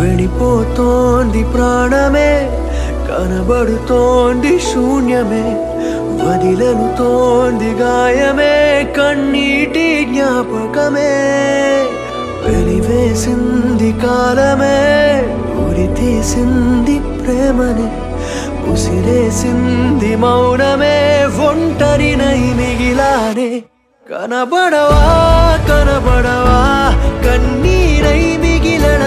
వెళ్ళిపోతోంది ప్రాణమే, కనబడుతోంది శూన్యమే, వదిలనుతోంది గాయమే, కన్నీటి జ్ఞాపకమే. వెలివేసింది కాలమే, ఉరి తీసింది ప్రేమనే, ఉసిరేసింది మౌనమే, ఒంటరినై మిగిలానే. కనబడవా కనబడవా కన్నీరై మిగిలన